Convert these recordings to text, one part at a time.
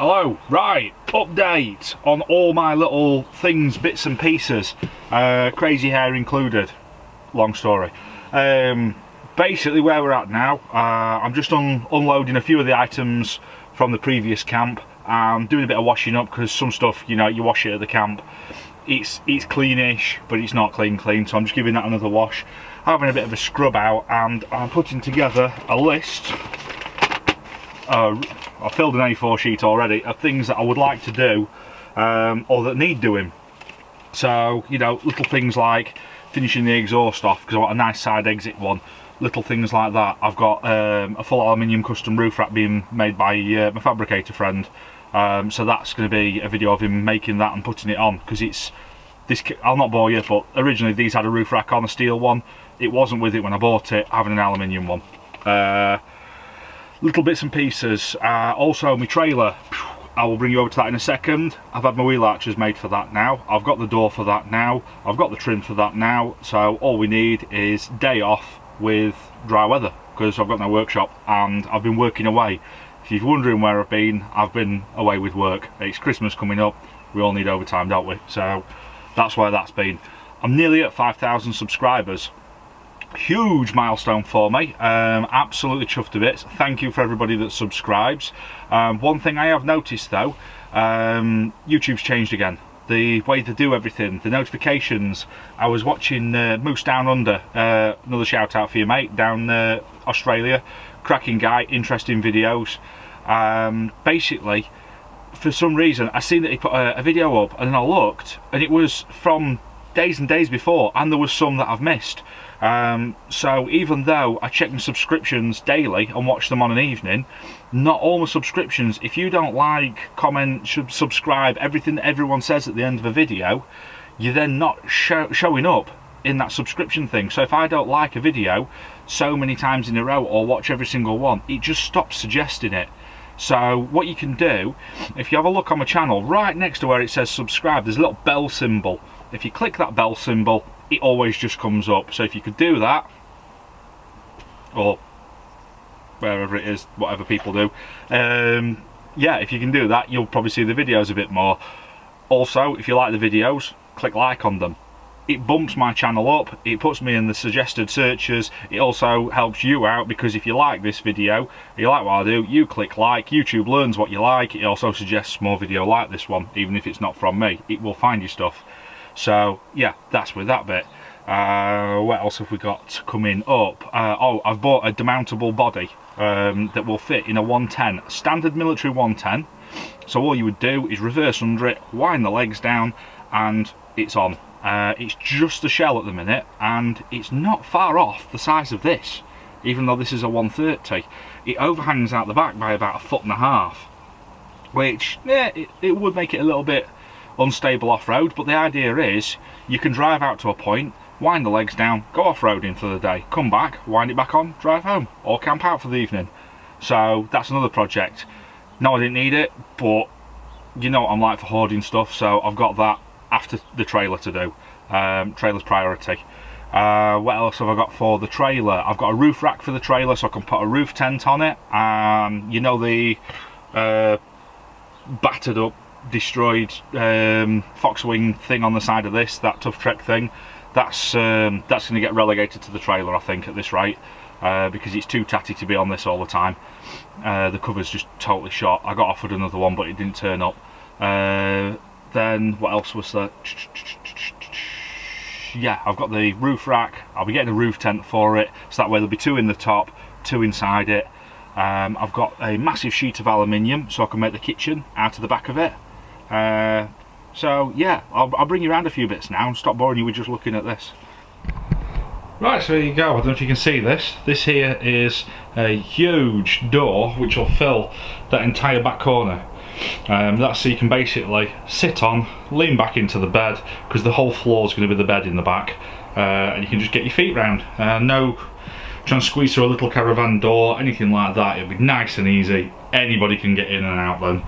Hello, right, update on all my little things, bits and pieces, crazy hair included, long story. Basically where we're at now, I'm just unloading a few of the items from the previous camp. I'm doing a bit of washing up because some stuff, you know, you wash it at the camp, it's cleanish, but it's not clean, so I'm just giving that another wash, having a bit of a scrub out, and I'm putting together a list. I filled an A4 sheet already of things that I would like to do or that need doing. So, you know, little things like finishing the exhaust off because I want a nice side exit one, little things like that. I've got a full aluminium custom roof rack being made by my fabricator friend, so that's going to be a video of him making that and putting it on, because it's this. I'll not bore you, but originally these had a roof rack on, a steel one. It wasn't with it when I bought it, having an aluminium one. Little bits and pieces. Also my trailer, I will bring you over to that in a second. I've had my wheel arches made for that now. I've got the door for that now. I've got the trim for that now. So all we need is day off with dry weather, because I've got no workshop and I've been working away. If you're wondering where I've been away with work. It's Christmas coming up. We all need overtime, don't we? So that's where that's been. I'm nearly at 5,000 subscribers. Huge milestone for me. Absolutely chuffed to bits. Thank you for everybody that subscribes. One thing I have noticed though, YouTube's changed again. The way they do everything, the notifications. I was watching Moose Down Under, another shout out for you mate, down Australia. Cracking guy, interesting videos. Basically, for some reason I seen that he put a video up, and then I looked and it was from days and days before, and there was some that I've missed. So even though I check my subscriptions daily and watch them on an evening, not all my subscriptions, if you don't like, comment, subscribe, everything that everyone says at the end of a video, you're then not showing up in that subscription thing. So if I don't like a video so many times in a row or watch every single one, it just stops suggesting it. So what you can do, if you have a look on my channel, right next to where it says subscribe, there's a little bell symbol. If you click that bell symbol, it always just comes up. So if you could do that, or wherever it is, whatever people do, yeah, if you can do that, you'll probably see the videos a bit more. Also, if you like the videos, click like on them. It bumps my channel up, it puts me in the suggested searches. It also helps you out, because if you like this video, you like what I do, you click like, YouTube learns what you like. It also suggests more video like this one, even if it's not from me, it will find you stuff. So yeah, that's with that bit. What else have we got coming up? Oh, I've bought a demountable body that will fit in a 110, standard military 110. So all you would do is reverse under it, wind the legs down, and it's on. It's just the shell at the minute, and it's not far off the size of this, even though this is a 130. It overhangs out the back by about 1.5 feet, which, yeah, it would make it a little bit unstable off-road, but the idea is you can drive out to a point, wind the legs down, go off-roading for the day, come back, wind it back on, drive home, or camp out for the evening. So that's another project. No, I didn't need it, but you know what I'm like for hoarding stuff, so I've got that after the trailer to do. Trailer's priority. What else have I got for the trailer? I've got a roof rack for the trailer so I can put a roof tent on it. You know, the battered up, destroyed Foxwing thing on the side of this, that Tough Trek thing, that's going to get relegated to the trailer, I think, at this rate, because it's too tatty to be on this all the time. The cover's just totally shot. I got offered another one, but it didn't turn up. Then what else was there? Yeah, I've got the roof rack. I'll be getting a roof tent for it, so that way there'll be 2 in the top, 2 inside it. I've got a massive sheet of aluminium so I can make the kitchen out of the back of it. So yeah, I'll bring you around a few bits now and stop boring you with just looking at this. Right, so there you go. I don't know if you can see this. This here is a huge door which will fill that entire back corner. That's so you can basically sit on, lean back into the bed, because the whole floor is going to be the bed in the back, and you can just get your feet round. No trying to squeeze through a little caravan door, anything like that. It'll be nice and easy. Anybody can get in and out then.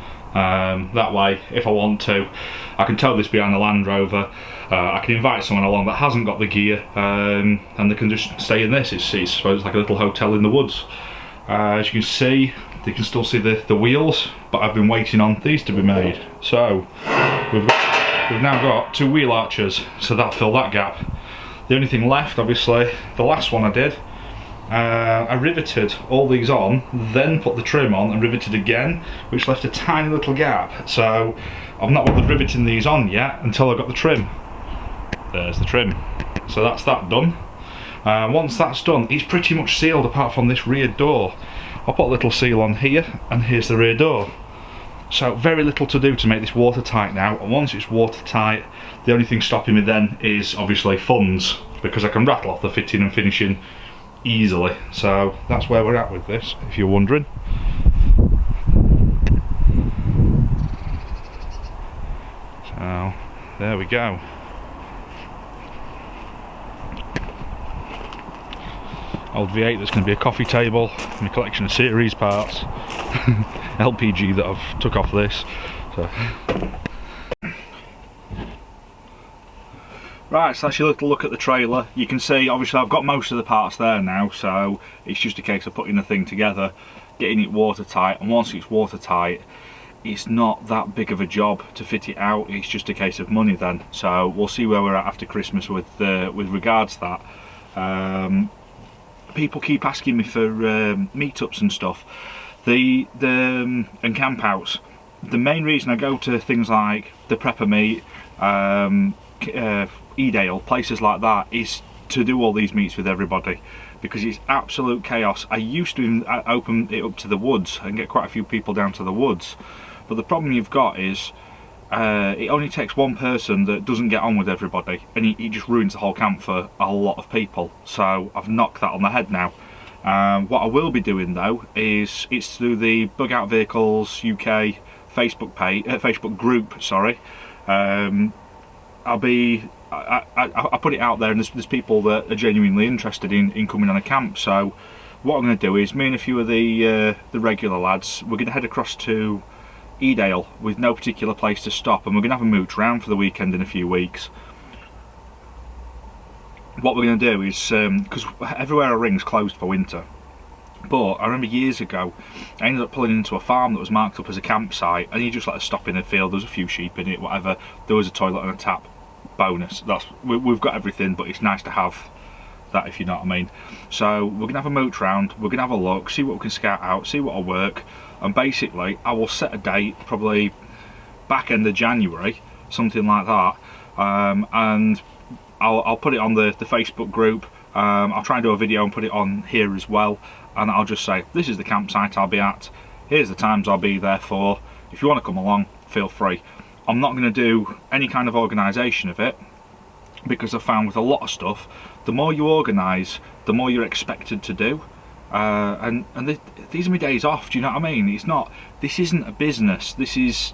That way, if I want to, I can tow this behind the Land Rover. I can invite someone along that hasn't got the gear, and they can just stay in this. It's like a little hotel in the woods. As you can see, you can still see the wheels, but I've been waiting on these to be made. So we've now got 2 wheel arches, so that'll fill that gap. The only thing left, obviously, the last one I did, I riveted all these on, then put the trim on and riveted again, which left a tiny little gap. So I've not bothered riveting these on yet until I got the trim. There's the trim. So that's that done. Once that's done, it's pretty much sealed apart from this rear door. I'll put a little seal on here, and here's the rear door. So very little to do to make this watertight now, and once it's watertight, the only thing stopping me then is obviously funds, because I can rattle off the fitting and finishing easily. So that's where we're at with this, if you're wondering. So there we go. Old V8 that's going to be a coffee table, and a collection of series parts. LPG that I've took off this. So. Right, so that's your little look at the trailer. You can see obviously I've got most of the parts there now, so it's just a case of putting the thing together, getting it watertight, and once it's watertight, it's not that big of a job to fit it out. It's just a case of money then. So we'll see where we're at after Christmas with regards to that. People keep asking me for meetups and stuff, and campouts. The main reason I go to things like the Prepper Meet, Edale, places like that, is to do all these meets with everybody, because it's absolute chaos. I used to open it up to the woods and get quite a few people down to the woods, but the problem you've got is it only takes one person that doesn't get on with everybody, and it just ruins the whole camp for a whole lot of people. So I've knocked that on the head now. What I will be doing though is it's through the Bug Out Vehicles UK Facebook page, Facebook group. Sorry, I put it out there, and there's people that are genuinely interested in coming on a camp. So what I'm going to do is, me and a few of the regular lads, we're going to head across to Edale with no particular place to stop, and we're going to have a mooch round for the weekend in a few weeks. What we're going to do is, because everywhere I ring's closed for winter, but I remember years ago I ended up pulling into a farm that was marked up as a campsite, and you just let us stop in the field. There was a few sheep in it, whatever, there was a toilet and a tap. Bonus. We've got everything, but it's nice to have that, if you know what I mean. So we're going to have a mooch round, we're going to have a look, see what we can scout out, see what'll work, and basically I will set a date, probably back end of January, something like that, and I'll put it on the Facebook group. I'll try and do a video and put it on here as well, and I'll just say, this is the campsite I'll be at, here's the times I'll be there for, if you want to come along, feel free. I'm not going to do any kind of organisation of it, because I've found with a lot of stuff, the more you organise, the more you're expected to do. And these are my days off, do you know what I mean? It's not, this isn't a business, this is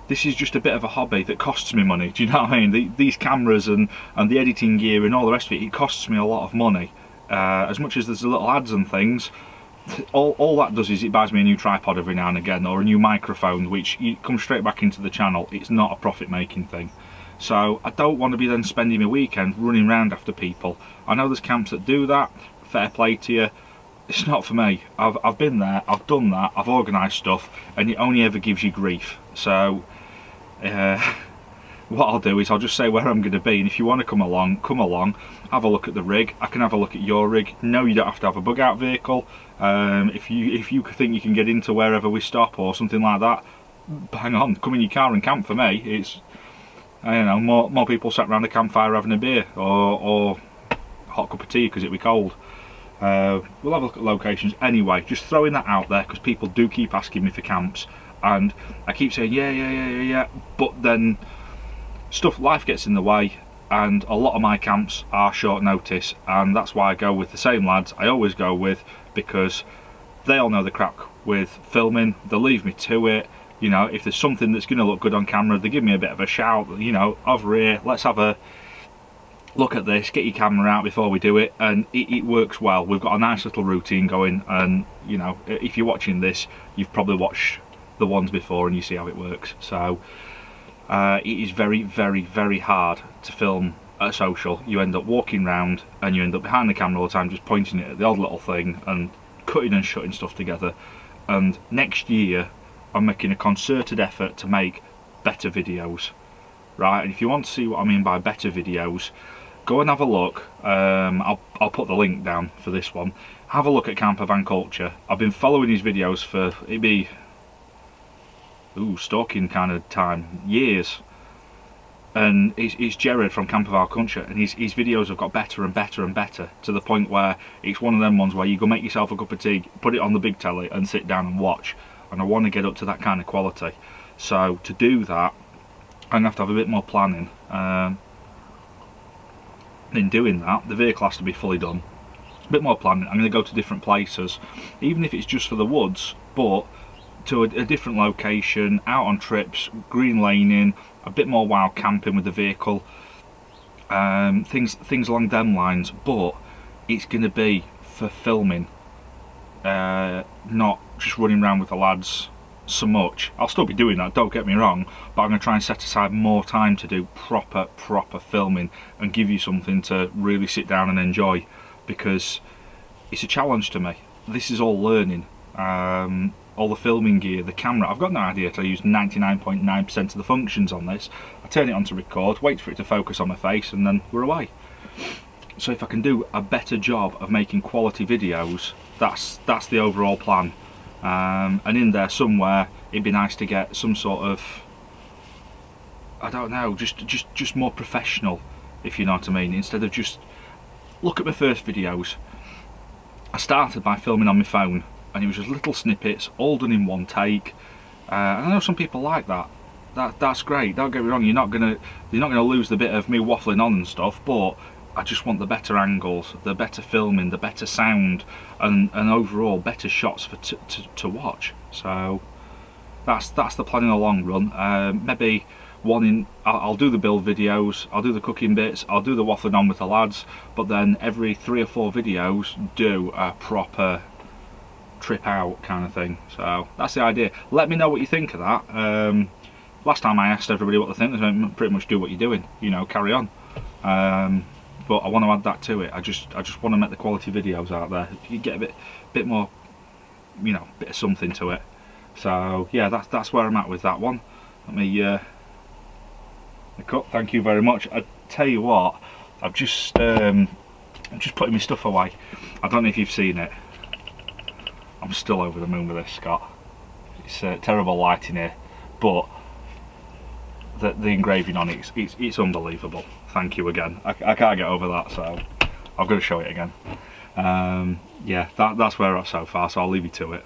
just a bit of a hobby that costs me money, do you know what I mean? These cameras and the editing gear and all the rest of it, it costs me a lot of money. As much as there's little ads and things, all that does is it buys me a new tripod every now and again, or a new microphone, which comes straight back into the channel. It's not a profit making thing. So I don't want to be then spending my weekend running around after people. I know there's camps that do that, fair play to you. It's not for me. I've been there, I've done that, I've organised stuff, and it only ever gives you grief. So what I'll do is I'll just say where I'm going to be, and if you want to come along, have a look at the rig. I can have a look at your rig. No, you don't have to have a bug out vehicle. If you think you can get into wherever we stop or something like that, hang on, come in your car and camp. For me, it's, I don't know, more people sat around a campfire having a beer or a hot cup of tea because it'll be cold. We'll have a look at locations anyway, just throwing that out there because people do keep asking me for camps, and I keep saying yeah, but then life gets in the way, and a lot of my camps are short notice, and that's why I go with the same lads I always go with, because they all know the crack with filming. They'll leave me to it. You know, if there's something that's going to look good on camera, they give me a bit of a shout, you know, over here, let's have a look at this, get your camera out before we do it, and it works well. We've got a nice little routine going, and you know, if you're watching this, you've probably watched the ones before and you see how it works. So it is very, very, very hard to film at a social. You end up walking around and you end up behind the camera all the time, just pointing it at the odd little thing and cutting and shutting stuff together, and next year I'm making a concerted effort to make better videos, right? And if you want to see what I mean by better videos, go and have a look. I'll put the link down for this one. Have a look at Camper Van Culture. I've been following his videos for, it'd be, stalking kind of time, years. And it's Jared from Camper Van Culture, and his videos have got better and better and better, to the point where it's one of them ones where you go make yourself a cup of tea, put it on the big telly and sit down and watch. And I want to get up to that kind of quality. So to do that, I'm going to have a bit more planning. In doing that, the vehicle has to be fully done. A bit more planning. I'm going to go to different places, even if it's just for the woods, but to a different location, out on trips, green laning, a bit more wild camping with the vehicle, things along them lines. But it's going to be for filming, not just running around with the lads so much. I'll still be doing that, don't get me wrong, but I'm going to try and set aside more time to do proper filming and give you something to really sit down and enjoy, because it's a challenge to me. This is all learning. All the filming gear, the camera, I've got no idea till I use 99.9% of the functions on this. I turn it on to record, wait for it to focus on my face, and then we're away. So if I can do a better job of making quality videos, that's the overall plan. And in there somewhere, it'd be nice to get some sort of, I don't know, just more professional, if you know what I mean. Instead of just, look at my first videos. I started by filming on my phone, and it was just little snippets, all done in one take. And I know some people like that. That's great. Don't get me wrong. You're not gonna lose the bit of me waffling on and stuff, but I just want the better angles, the better filming, the better sound, and overall better shots for to watch. So that's the plan in the long run. Maybe I'll do the build videos, I'll do the cooking bits, I'll do the waffling on with the lads, but then every 3 or 4 videos do a proper trip out kind of thing. So that's the idea. Let me know what you think of that. Last time I asked everybody what they think, they said pretty much do what you're doing, you know, carry on. But I want to add that to it. I just want to make the quality videos out there. You get a bit more, you know, bit of something to it. So yeah, that's where I'm at with that one. Let me cut. Thank you very much. I tell you what, I'm just putting my stuff away. I don't know if you've seen it. I'm still over the moon with this, Scott. It's terrible lighting here, but the engraving on it, it's unbelievable. Thank you again. I can't get over that, so I've got to show it again. Yeah, that's where we're at so far, so I'll leave you to it.